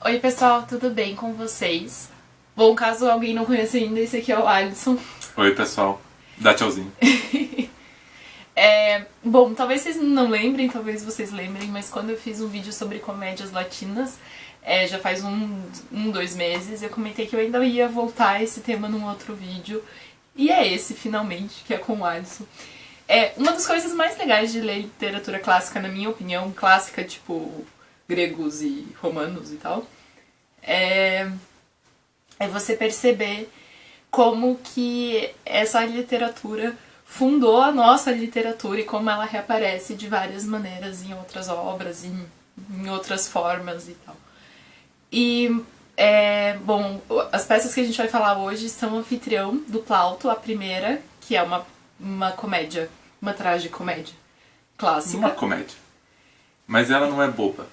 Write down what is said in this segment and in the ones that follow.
Oi pessoal, tudo bem com vocês? Bom, caso alguém não conheça ainda, esse aqui é o Alisson. Oi, pessoal. Dá tchauzinho. Bom, talvez vocês não lembrem, talvez vocês lembrem, mas quando eu fiz um vídeo sobre comédias latinas, já faz 2 meses, eu comentei que eu ainda ia voltar a esse tema num outro vídeo. E é esse, finalmente, que é com o Alisson. Uma das coisas mais legais de ler literatura clássica, na minha opinião, clássica tipo gregos e romanos e tal, é você perceber como que essa literatura fundou a nossa literatura e como ela reaparece de várias maneiras em outras obras, em outras formas e tal. E, bom, as peças que a gente vai falar hoje são Anfitrião, do Plauto, a primeira, que é uma comédia, uma tragicomédia clássica. Uma comédia. Mas ela não é boba.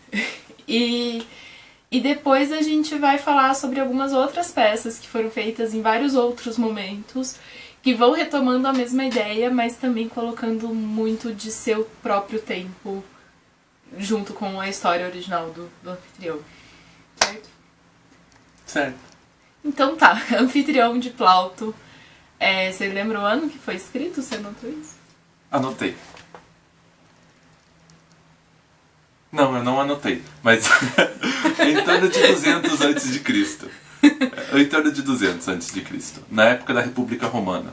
E depois a gente vai falar sobre algumas outras peças que foram feitas em vários outros momentos, que vão retomando a mesma ideia, mas também colocando muito de seu próprio tempo junto com a história original do Anfitrião. Certo? Certo. Então tá, Anfitrião de Plauto. Você lembra o ano que foi escrito? Você anotou isso? Anotei. Não, eu não anotei. Mas em torno de 200 antes de Cristo. Em torno de 200 antes de Cristo. Na época da República Romana.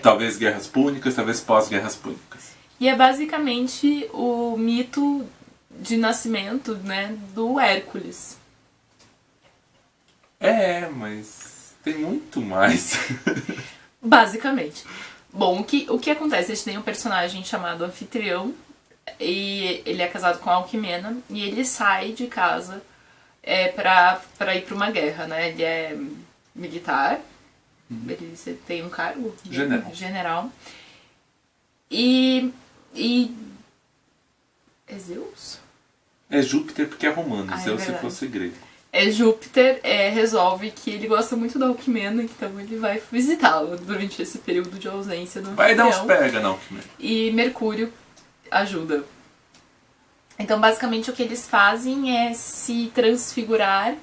Talvez guerras púnicas, talvez pós-guerras púnicas. E é basicamente o mito de nascimento, né, do Hércules. Mas tem muito mais. Basicamente. Bom, o que acontece? A gente tem um personagem chamado Anfitrião, e ele é casado com a Alquimena, e ele sai de casa pra ir pra uma guerra, né? Ele é militar, ele tem um cargo general. E é Zeus? É Júpiter porque é romano, Zeus se fosse grego. Júpiter resolve que ele gosta muito da Alquimena, então ele vai visitá-la durante esse período de ausência do Anfitrião. Vai dar uns pega na Alquimena. E Mercúrio ajuda. Então, basicamente, o que eles fazem é se transfigurar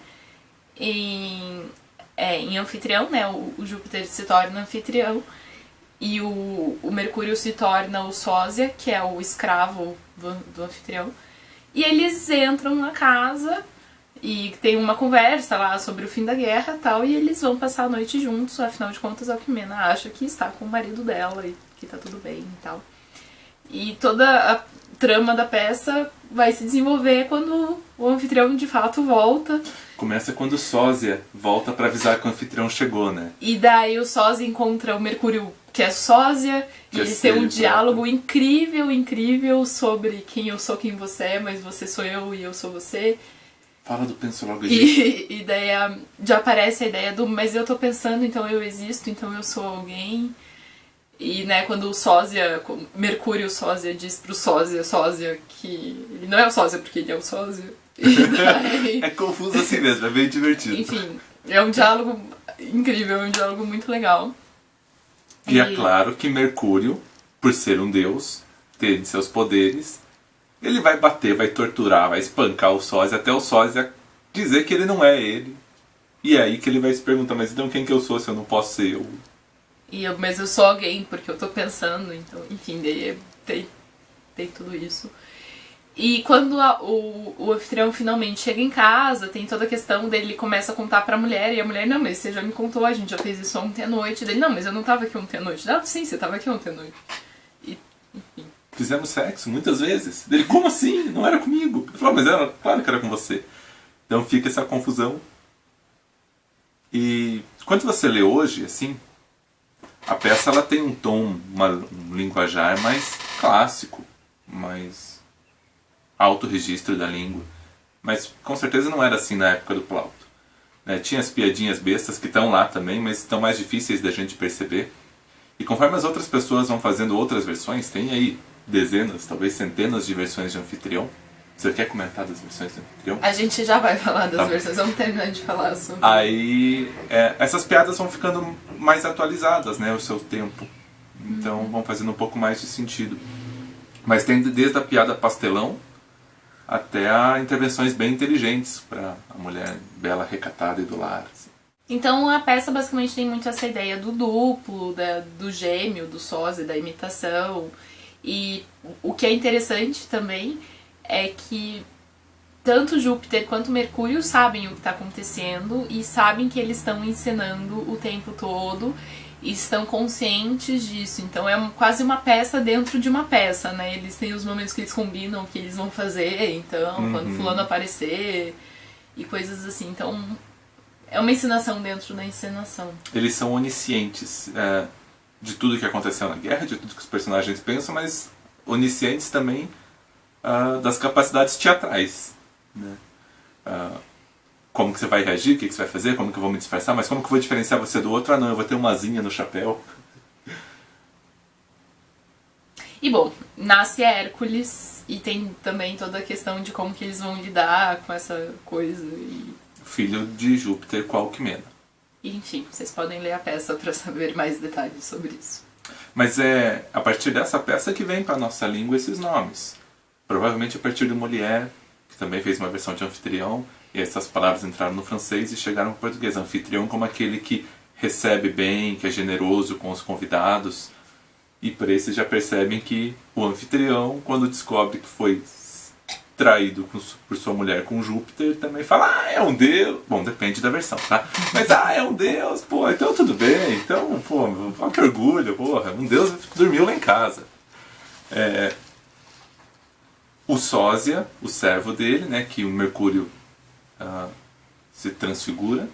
em anfitrião, né? O Júpiter se torna anfitrião e o Mercúrio se torna o sósia, que é o escravo do anfitrião. E eles entram na casa e tem uma conversa lá sobre o fim da guerra e tal, e eles vão passar a noite juntos. Afinal de contas, a Alquimena acha que está com o marido dela e que tá tudo bem e tal. E toda a trama da peça vai se desenvolver quando o anfitrião de fato volta. Começa quando o sósia volta pra avisar que o anfitrião chegou, né? E daí o sósia encontra o Mercúrio, que é sósia, e eles têm um diálogo incrível sobre quem eu sou, quem você é, mas você sou eu e eu sou você. Fala do penso logo E daí já aparece a ideia do mas eu tô pensando, então eu existo, então eu sou alguém. E, né, quando o sósia, Mercúrio sósia diz pro sósia que ele não é o sósia porque ele é o sósia. Daí, É confuso assim mesmo, é bem divertido. enfim, é um diálogo incrível, é um diálogo muito legal. E é claro que Mercúrio, por ser um deus, ter seus poderes, ele vai bater, vai torturar, vai espancar o sósia até o sósia dizer que ele não é ele. E é aí que ele vai se perguntar, mas então quem que eu sou se eu não posso ser eu? Mas eu sou alguém porque eu tô pensando, então, enfim, daí tem tudo isso. E quando o anfitrião finalmente chega em casa, tem toda a questão dele, ele começa a contar pra mulher, e a mulher, não, mas você já me contou, a gente já fez isso ontem à noite. Dele, não, mas eu não tava aqui ontem à noite. Não, sim, você tava aqui ontem à noite. E, enfim. Fizemos sexo muitas vezes. Ele, como assim? Não era comigo. Ele falou, mas era, claro que era com você. Então fica essa confusão. E quando você lê hoje, assim, a peça ela tem um tom, um linguajar mais clássico, mais alto registro da língua. Mas com certeza não era assim na época do Plauto. Tinha as piadinhas bestas que estão lá também, mas estão mais difíceis da gente perceber. E conforme as outras pessoas vão fazendo outras versões, tem aí dezenas, talvez centenas de versões de Anfitrião. Você quer comentar das versões de Anfitrião? A gente já vai falar das versões, vamos terminar de falar sobre... Aí essas piadas vão ficando mais atualizadas, né, o seu tempo. Então vão fazendo um pouco mais de sentido. Mas tem desde a piada pastelão, até a intervenções bem inteligentes para a mulher bela, recatada e do lar. Assim. Então a peça basicamente tem muito essa ideia do duplo, do gêmeo, do sósia, da imitação. E o que é interessante também é que tanto Júpiter quanto Mercúrio sabem o que está acontecendo e sabem que eles estão encenando o tempo todo e estão conscientes disso. Então é quase uma peça dentro de uma peça, né? Eles têm os momentos que eles combinam o que eles vão fazer, então, quando fulano aparecer e coisas assim. Então é uma encenação dentro da encenação. Eles são oniscientes de tudo que aconteceu na guerra, de tudo que os personagens pensam, mas oniscientes também das capacidades teatrais. Né? Como que você vai reagir, o que você vai fazer, como que eu vou me disfarçar, mas como que eu vou diferenciar você do outro? Ah não, eu vou ter uma asinha no chapéu. E bom, nasce Hércules e tem também toda a questão de como que eles vão lidar com essa coisa. Filho de Júpiter com a Alquimena. Enfim, vocês podem ler a peça para saber mais detalhes sobre isso. Mas é a partir dessa peça que vem para a nossa língua esses nomes. Provavelmente a partir de Molière, que também fez uma versão de anfitrião, e essas palavras entraram no francês e chegaram no português. Anfitrião como aquele que recebe bem, que é generoso com os convidados. E por isso já percebem que o anfitrião, quando descobre que foi traído por sua mulher com Júpiter, também fala, é um deus. Bom, depende da versão, tá? Mas, é um deus, pô, então tudo bem. Então, pô, olha que orgulho, porra, um deus dormiu lá em casa. O sósia, o servo dele, né, que o Mercúrio se transfigura,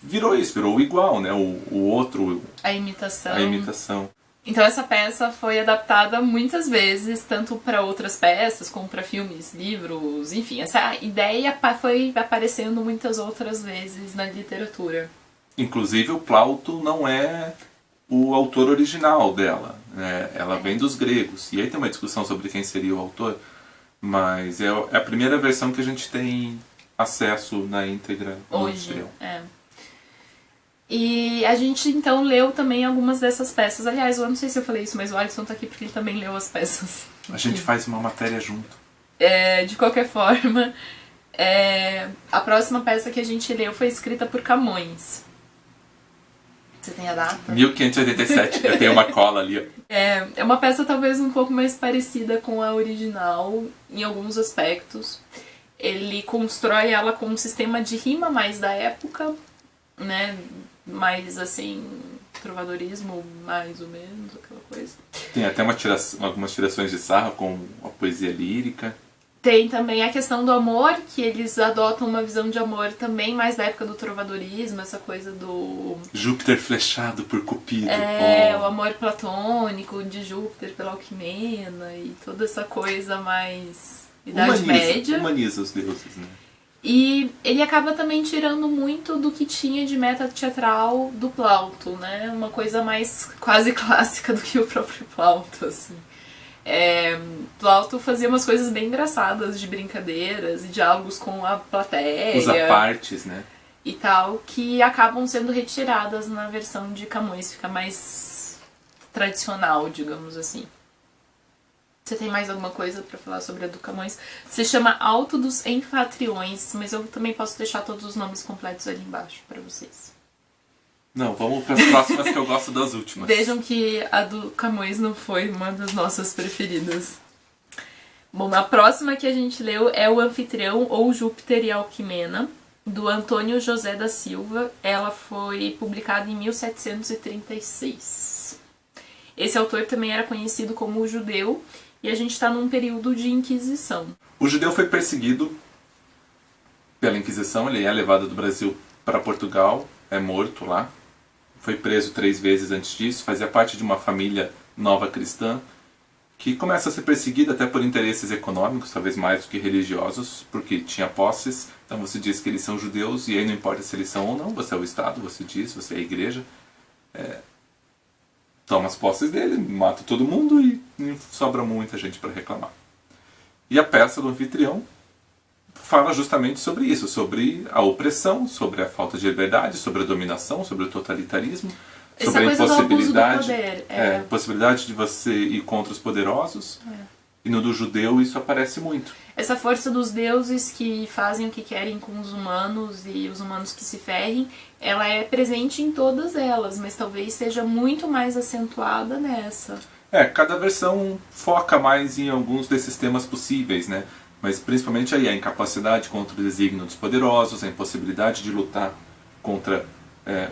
virou isso, virou o igual, né, o outro... A imitação. A imitação. Então essa peça foi adaptada muitas vezes, tanto para outras peças, como para filmes, livros, enfim. Essa ideia foi aparecendo muitas outras vezes na literatura. Inclusive o Plauto não é o autor original dela, né? Ela vem dos gregos. E aí tem uma discussão sobre quem seria o autor, mas é a primeira versão que a gente tem acesso na íntegra hoje. E a gente então leu também algumas dessas peças. Aliás, eu não sei se eu falei isso, mas o Alisson tá aqui porque ele também leu as peças. A gente faz uma matéria junto. De qualquer forma, a próxima peça que a gente leu foi escrita por Camões. Você tem a data? 1587, eu tenho uma cola ali. É uma peça talvez um pouco mais parecida com a original em alguns aspectos. Ele constrói ela com um sistema de rima mais da época, né? Mais assim, trovadorismo, mais ou menos, aquela coisa. Tem até algumas tirações de sarro com a poesia lírica. Tem também a questão do amor, que eles adotam uma visão de amor também mais da época do trovadorismo, essa coisa do... Júpiter flechado por Cupido. O amor platônico de Júpiter pela Alquimena e toda essa coisa mais Idade Média. Humaniza os deuses, né? E ele acaba também tirando muito do que tinha de meta teatral do Plauto, né? Uma coisa mais quase clássica do que o próprio Plauto, assim. Plauto fazia umas coisas bem engraçadas de brincadeiras e diálogos com a plateia. Os apartes, né? E tal, que acabam sendo retiradas na versão de Camões. Fica mais tradicional, digamos assim. Você tem mais alguma coisa pra falar sobre a do Camões? Se chama Alto dos Enfatriões, mas eu também posso deixar todos os nomes completos ali embaixo pra vocês. Não, vamos para as próximas que eu gosto das últimas. Vejam que a do Camões não foi uma das nossas preferidas. Bom, a próxima que a gente leu é o Anfitrião ou Júpiter e Alquimena, do Antônio José da Silva. Ela foi publicada em 1736. Esse autor também era conhecido como o Judeu, e a gente está num período de Inquisição. O judeu foi perseguido pela Inquisição, ele é levado do Brasil para Portugal, é morto lá. Foi preso 3 vezes antes disso, fazia parte de uma família nova cristã, que começa a ser perseguida até por interesses econômicos, talvez mais do que religiosos, porque tinha posses. Então você diz que eles são judeus, e aí não importa se eles são ou não, você é o Estado, você diz, você é a igreja. Toma as posses dele, mata todo mundo e não sobra muita gente para reclamar. E a peça do Anfitrião fala justamente sobre isso, sobre a opressão, sobre a falta de liberdade, sobre a dominação, sobre o totalitarismo, sobre a impossibilidade, possibilidade de você ir contra os poderosos E no do judeu isso aparece muito. Essa força dos deuses que fazem o que querem com os humanos e os humanos que se ferrem, ela é presente em todas elas, mas talvez seja muito mais acentuada nessa. Cada versão foca mais em alguns desses temas possíveis, né? Mas principalmente aí a incapacidade contra o desígnio dos poderosos, a impossibilidade de lutar contra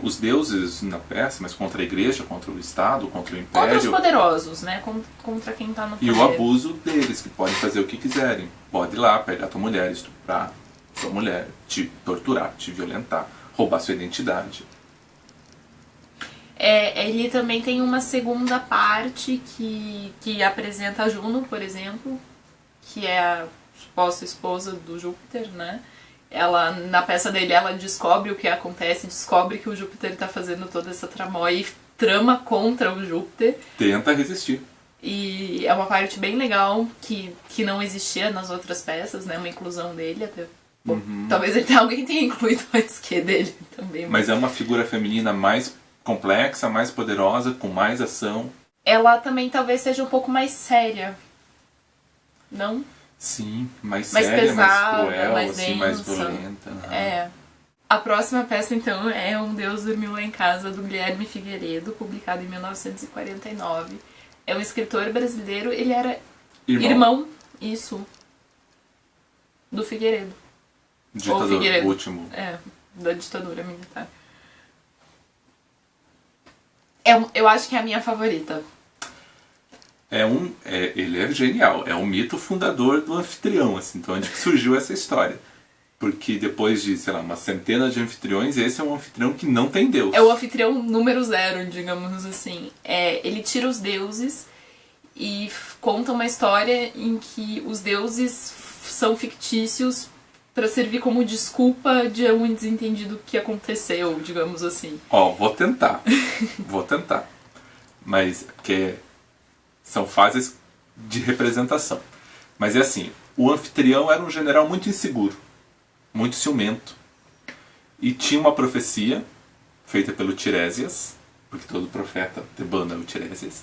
os deuses na peça, mas contra a igreja, contra o Estado, contra o Império. Contra os poderosos, né? Contra quem tá no poder. E o abuso deles, que podem fazer o que quiserem. Pode ir lá, pegar tua mulher, estuprar sua mulher, te torturar, te violentar, roubar sua identidade. Ele também tem uma segunda parte que apresenta a Juno, por exemplo, que é a suposta esposa do Júpiter, né? Ela, na peça dele, ela descobre o que acontece, descobre que o Júpiter está fazendo toda essa tramóia e trama contra o Júpiter. Tenta resistir. E é uma parte bem legal que não existia nas outras peças, né? Uma inclusão dele até. Bom, talvez alguém tenha incluído antes que dele também. Mas é uma figura feminina mais complexa, mais poderosa, com mais ação. Ela também talvez seja um pouco mais séria. Não? Sim, mais séria, séria, mais pesada, cruel, mais assim, mais densa. violenta. A próxima peça, então, é Um Deus Dormiu Lá em Casa, do Guilherme Figueiredo, publicado em 1949. É um escritor brasileiro, ele era irmão isso, do Figueiredo. Ditador, Figueiredo. o último. Da ditadura militar. Eu acho que é a minha favorita. Ele é genial, é o mito fundador do anfitrião, assim, então onde que surgiu essa história? Porque depois de, sei lá, uma centena de anfitriões, esse é um anfitrião que não tem Deus. É o anfitrião número 0, digamos assim. Ele tira os deuses e conta uma história em que os deuses são fictícios para servir como desculpa de um desentendido que aconteceu, digamos assim. Vou tentar. Mas, porque são fases de representação. Mas é assim, o anfitrião era um general muito inseguro, muito ciumento. E tinha uma profecia feita pelo Tiresias, porque todo profeta tebano é o Tiresias,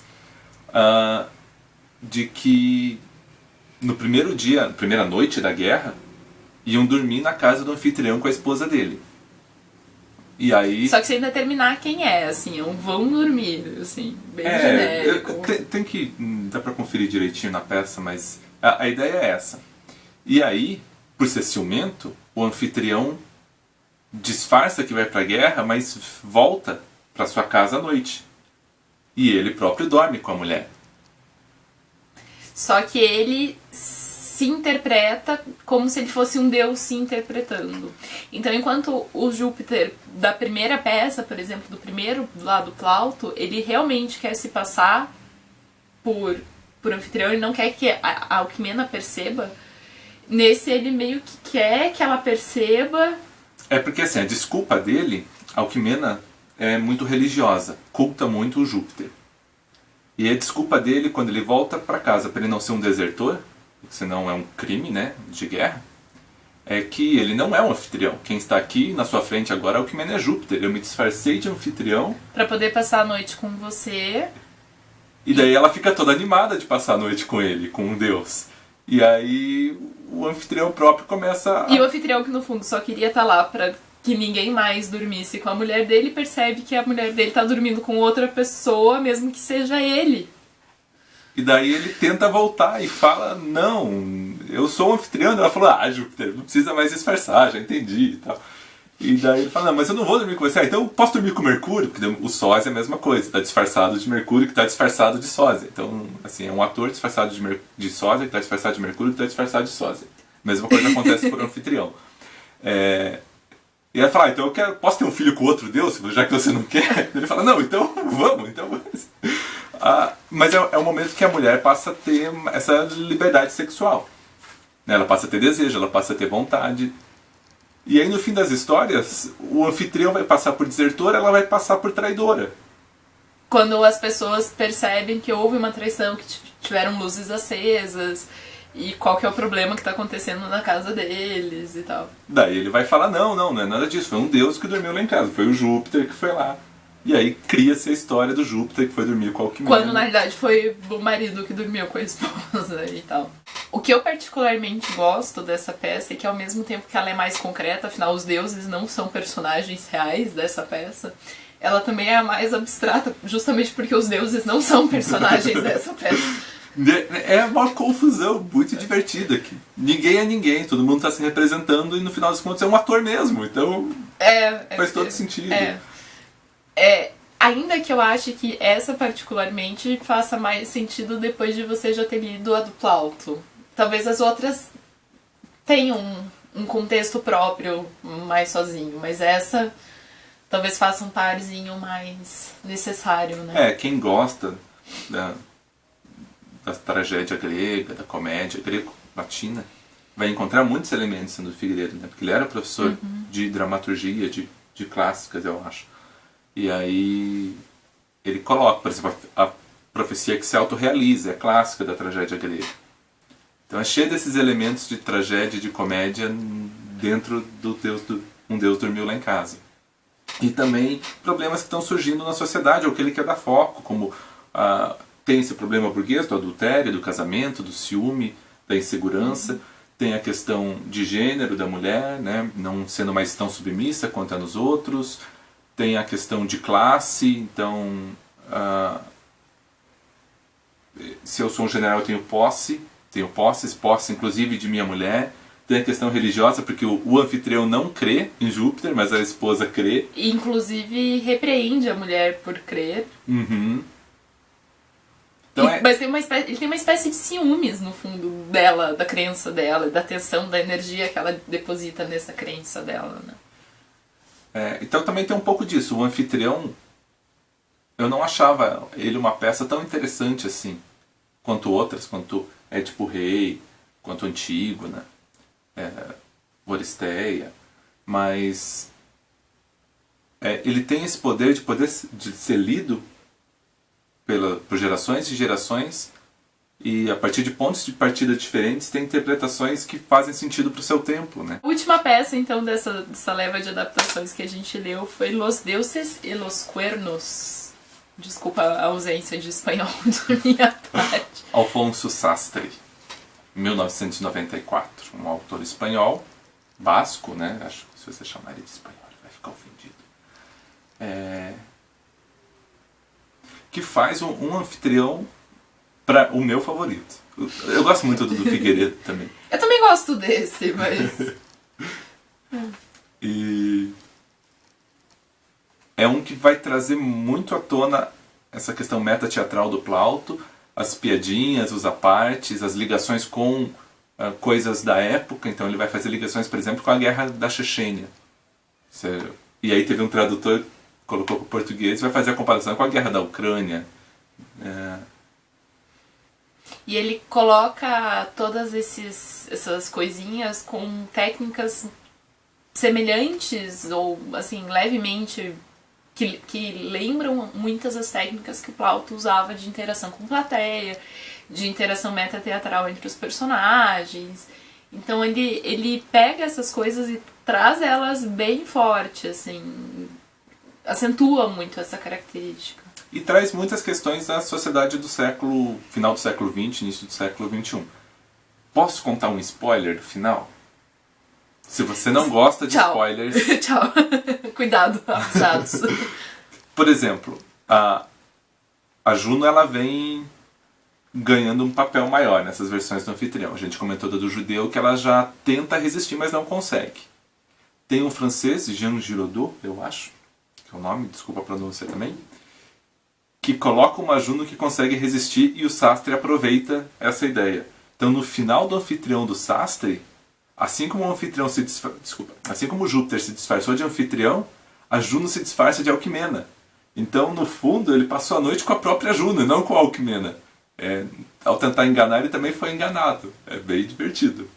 de que no primeiro dia, na primeira noite da guerra, iam dormir na casa do anfitrião com a esposa dele. E aí... Só que sem determinar quem é, assim, vão dormir, assim, bem genérico. Tem que... dá pra conferir direitinho na peça, mas a ideia é essa. E aí, por ser ciumento, o anfitrião disfarça que vai pra guerra, mas volta pra sua casa à noite. E ele próprio dorme com a mulher. Só que ele se interpreta como se ele fosse um deus se interpretando. Então, enquanto o Júpiter da primeira peça, por exemplo, do primeiro lá do Plauto, ele realmente quer se passar por anfitrião, ele não quer que a Alcmena perceba. Nesse, ele meio que quer que ela perceba. Porque assim, a desculpa dele, Alcmena é muito religiosa, culta muito o Júpiter. E a desculpa dele, quando ele volta para casa, para ele não ser um desertor, senão é um crime, né, de guerra, é que ele não é um anfitrião. Quem está aqui na sua frente agora é Alcmena, é Júpiter. Eu me disfarcei de anfitrião para poder passar a noite com você. E daí ela fica toda animada de passar a noite com ele, com um deus. E aí o anfitrião próprio começa E o anfitrião, que no fundo só queria estar lá para que ninguém mais dormisse com a mulher dele, percebe que a mulher dele está dormindo com outra pessoa, mesmo que seja ele. E daí ele tenta voltar e fala, não, eu sou o anfitrião. Ela falou, Júpiter, não precisa mais disfarçar, já entendi e tal. E daí ele fala, não, mas eu não vou dormir com você. Então eu posso dormir com o Mercúrio? Porque o Sósia é a mesma coisa, está disfarçado de Mercúrio que está disfarçado de Sósia. Então, assim, é um ator disfarçado de Sósia que está disfarçado de Mercúrio que está disfarçado de Sósia. Mesma coisa acontece por anfitrião. E ela fala, então posso ter um filho com outro deus, já que você não quer? Ele fala, não, então vamos. Mas é um momento que a mulher passa a ter essa liberdade sexual. Ela passa a ter desejo, ela passa a ter vontade. E aí no fim das histórias, o anfitrião vai passar por desertor, ela vai passar por traidora. Quando as pessoas percebem que houve uma traição, que tiveram luzes acesas, e qual que é o problema que está acontecendo na casa deles e tal. Daí ele vai falar, não é nada disso, foi um deus que dormiu lá em casa, foi o Júpiter que foi lá E aí cria-se a história do Júpiter que foi dormir com a Alquimena. Quando na verdade foi o marido que dormiu com a esposa e tal. O que eu particularmente gosto dessa peça é que ao mesmo tempo que ela é mais concreta, afinal os deuses não são personagens reais dessa peça, ela também é a mais abstrata, justamente porque os deuses não são personagens dessa peça. É uma confusão muito divertida. Que ninguém é ninguém, todo mundo está se representando e no final das contas é um ator mesmo. Então faz todo sentido. Ainda que eu ache que essa particularmente faça mais sentido depois de você já ter lido a do Plauto. Talvez as outras tenham um contexto próprio mais sozinho, mas essa talvez faça um parzinho mais necessário, né? Quem gosta da tragédia grega, da comédia greco-latina, vai encontrar muitos elementos sendo Figueiredo, né? Porque ele era professor de dramaturgia, de clássicas, eu acho. E aí ele coloca, por exemplo, a profecia que se autorrealiza, é clássica da tragédia grega. Então é cheio desses elementos de tragédia e de comédia dentro do Um Deus Dormiu Lá em Casa. E também problemas que estão surgindo na sociedade, ou que ele quer dar foco, como tem esse problema burguês do adultério, do casamento, do ciúme, da insegurança, tem a questão de gênero da mulher, né, não sendo mais tão submissa quanto é nos outros, tem a questão de classe, então se eu sou um general eu tenho posse inclusive de minha mulher. Tem a questão religiosa, porque o anfitrião não crê em Júpiter, mas a esposa crê. E, inclusive, repreende a mulher por crer. Então mas ele tem uma espécie de ciúmes, no fundo, dela, da crença dela, da atenção, da energia que ela deposita nessa crença dela, né? Então também tem um pouco disso. O anfitrião, eu não achava ele uma peça tão interessante assim, quanto outras, quanto Édipo Rei, quanto Antígona, Oristeia, mas ele tem esse poder de ser lido por gerações e gerações, e a partir de pontos de partida diferentes tem interpretações que fazem sentido para o seu tempo, né? A última peça então dessa leva de adaptações que a gente leu foi Los Deuses e los Cuernos. Desculpa a ausência de espanhol da minha parte. Alfonso Sastre, 1994, um autor espanhol, basco, né? Acho que se você chamar ele de espanhol ele vai ficar ofendido. Que faz um anfitrião para o meu favorito. Eu gosto muito do Figueiredo também. Eu também gosto desse, mas... E é um que vai trazer muito à tona essa questão metateatral do Plauto, as piadinhas, os apartes, as ligações com coisas da época. Então ele vai fazer ligações, por exemplo, com a guerra da Chechênia. E aí teve um tradutor que colocou para o português e vai fazer a comparação com a guerra da Ucrânia. E ele coloca todas essas coisinhas com técnicas semelhantes ou assim levemente que lembram muitas das técnicas que o Plauto usava de interação com plateia, de interação metateatral entre os personagens. Então ele pega essas coisas e traz elas bem forte, assim, acentua muito essa característica. E traz muitas questões da sociedade do final do século XX, início do século XXI. Posso contar um spoiler do final? Se você não gosta de spoilers... Tchau. Cuidado, avisados. Por exemplo, a Juno ela vem ganhando um papel maior nessas versões do anfitrião. A gente comentou do judeu que ela já tenta resistir, mas não consegue. Tem um francês, Jean Giraudoux, eu acho, que é o nome, desculpa a pronúncia também, que coloca uma Juno que consegue resistir e o Sastre aproveita essa ideia. Então no final do anfitrião do Sastre, assim como o Júpiter se disfarçou de anfitrião, a Juno se disfarça de Alquimena. Então, no fundo, ele passou a noite com a própria Juno, e não com a Alquimena. Ao tentar enganar, ele também foi enganado. É bem divertido.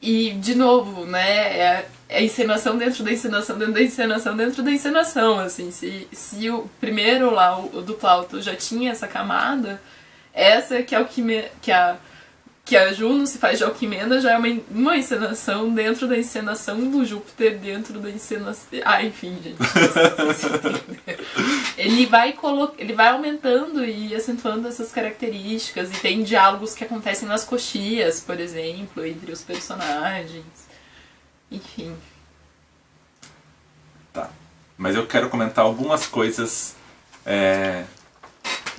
E, de novo, né, é a encenação dentro da encenação, dentro da encenação, dentro da encenação, assim. Se o primeiro lá, o do Plauto, já tinha essa camada, essa que a que a Juno se faz de Alquimena já é uma encenação dentro da encenação do Júpiter, dentro da encenação... Ah, enfim, gente. Vocês entenderam. Ele vai aumentando e acentuando essas características, e tem diálogos que acontecem nas coxias, por exemplo, entre os personagens. Enfim. Tá. Mas eu quero comentar algumas coisas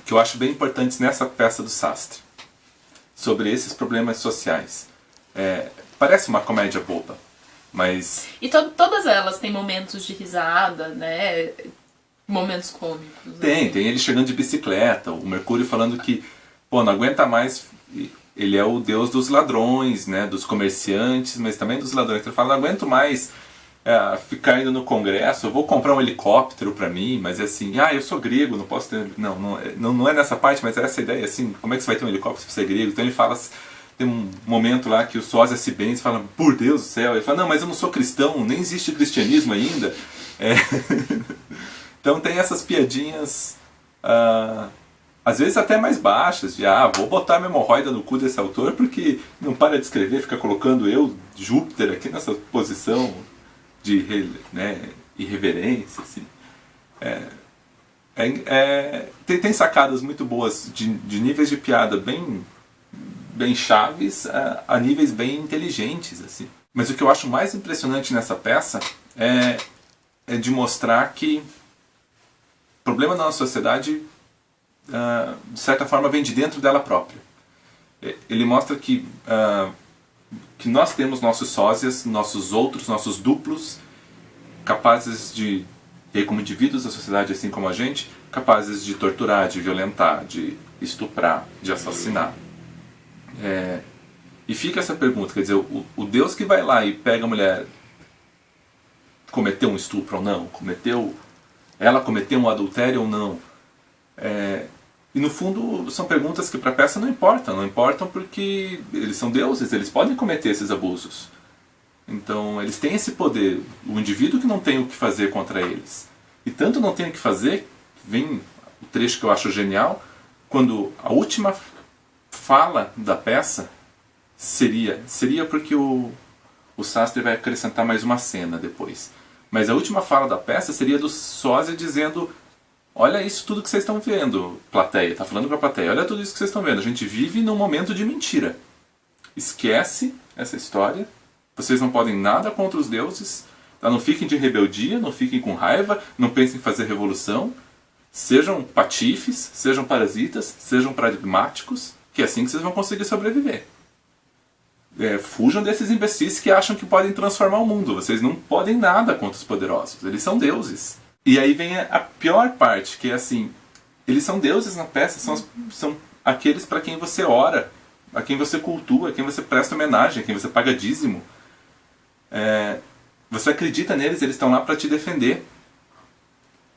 que eu acho bem importantes nessa peça do Sastre, sobre esses problemas sociais. Parece uma comédia boba, mas... E todas elas têm momentos de risada, né? Momentos cômicos. Tem ele chegando de bicicleta, o Mercúrio falando que, pô, não aguenta mais, ele é o deus dos ladrões, né, dos comerciantes, mas também dos ladrões. Ele fala, não aguento mais ficar indo no Congresso, eu vou comprar um helicóptero pra mim, mas é assim, eu sou grego, não posso ter... Não é nessa parte, mas é essa ideia, assim, como é que você vai ter um helicóptero se você é grego? Então ele fala, tem um momento lá que o Sósia se benze e fala, por Deus do céu, ele fala, não, mas eu não sou cristão, nem existe cristianismo ainda. Então tem essas piadinhas, às vezes até mais baixas, de vou botar minha hemorroida no cu desse autor porque não para de escrever, fica colocando Júpiter, aqui nessa posição de irreverência, assim. Tem sacadas muito boas de níveis de piada bem chaves a níveis bem inteligentes, assim. Mas o que eu acho mais impressionante nessa peça é de mostrar que o problema da nossa sociedade, de certa forma, vem de dentro dela própria. Ele mostra que nós temos nossos sósias, nossos duplos, capazes de, como indivíduos da sociedade, assim como a gente, capazes de torturar, de violentar, de estuprar, de assassinar. E fica essa pergunta, quer dizer, o Deus que vai lá e pega a mulher, cometeu um estupro ou não? Ela cometeu um adultério ou não? E no fundo são perguntas que para a peça não importam porque eles são deuses, eles podem cometer esses abusos. Então eles têm esse poder, o indivíduo que não tem o que fazer contra eles. E tanto não tem o que fazer, vem o trecho que eu acho genial, quando a última fala da peça seria porque o Sastre vai acrescentar mais uma cena depois. Mas a última fala da peça seria do sósia dizendo: olha isso tudo que vocês estão vendo, plateia. Está falando para a plateia, olha tudo isso que vocês estão vendo. A gente vive num momento de mentira. Esquece essa história. Vocês não podem nada contra os deuses. Tá? Não fiquem de rebeldia, não fiquem com raiva, não pensem em fazer revolução. Sejam patifes, sejam parasitas, sejam pragmáticos, que é assim que vocês vão conseguir sobreviver. Fujam desses imbecis que acham que podem transformar o mundo. Vocês não podem nada contra os poderosos. Eles são deuses. E aí vem a pior parte, que é assim, eles são deuses na peça, são aqueles para quem você ora, a quem você cultua, a quem você presta homenagem, a quem você paga dízimo. Você acredita neles, eles estão lá para te defender.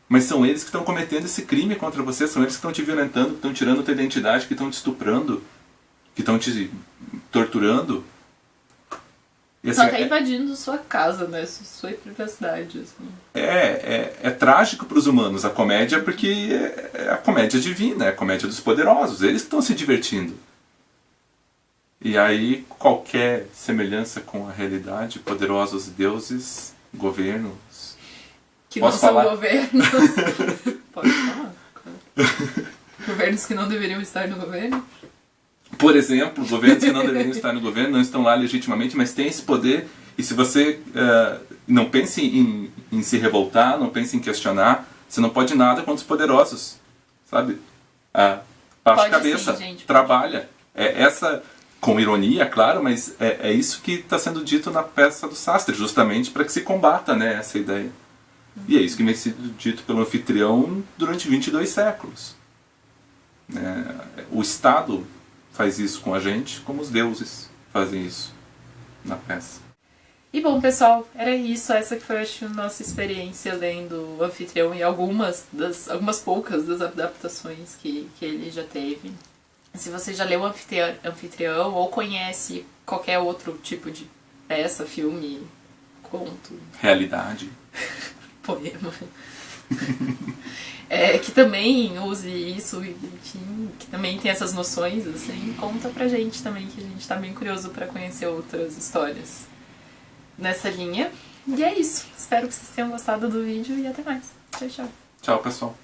Mas são eles que estão cometendo esse crime contra você, são eles que estão te violentando, que estão tirando a tua identidade, que estão te estuprando, que estão te torturando. E, assim, só tá invadindo sua casa, né? Sua privacidade. Assim. É trágico para os humanos a comédia, porque é a comédia divina, é a comédia dos poderosos, eles que estão se divertindo. E aí qualquer semelhança com a realidade, poderosos deuses, governos... Que Posso não falar? são governos. Pode falar. Claro. Governos que não deveriam estar no governo. Por exemplo, governos que não deveriam estar no governo, não estão lá legitimamente, mas têm esse poder. E se você não pense em se revoltar, não pense em questionar, você não pode nada contra os poderosos. Sabe? Baixa a cabeça, sim, gente, trabalha. Essa, com ironia, claro, mas é isso que está sendo dito na peça do Sastre, justamente para que se combata, né, essa ideia. E é isso que vem sido dito pelo anfitrião durante 22 séculos. O Estado faz isso com a gente, como os deuses fazem isso na peça. E bom, pessoal, era isso. Essa que foi, acho, a nossa experiência lendo o Anfitrião e algumas poucas das adaptações que ele já teve. Se você já leu o Anfitrião ou conhece qualquer outro tipo de peça, filme, conto... Realidade. Poema. Que também use isso, que também tem essas noções, assim, conta pra gente também, que a gente tá bem curioso pra conhecer outras histórias nessa linha. E é isso. Espero que vocês tenham gostado do vídeo e até mais. Tchau, tchau. Tchau, pessoal.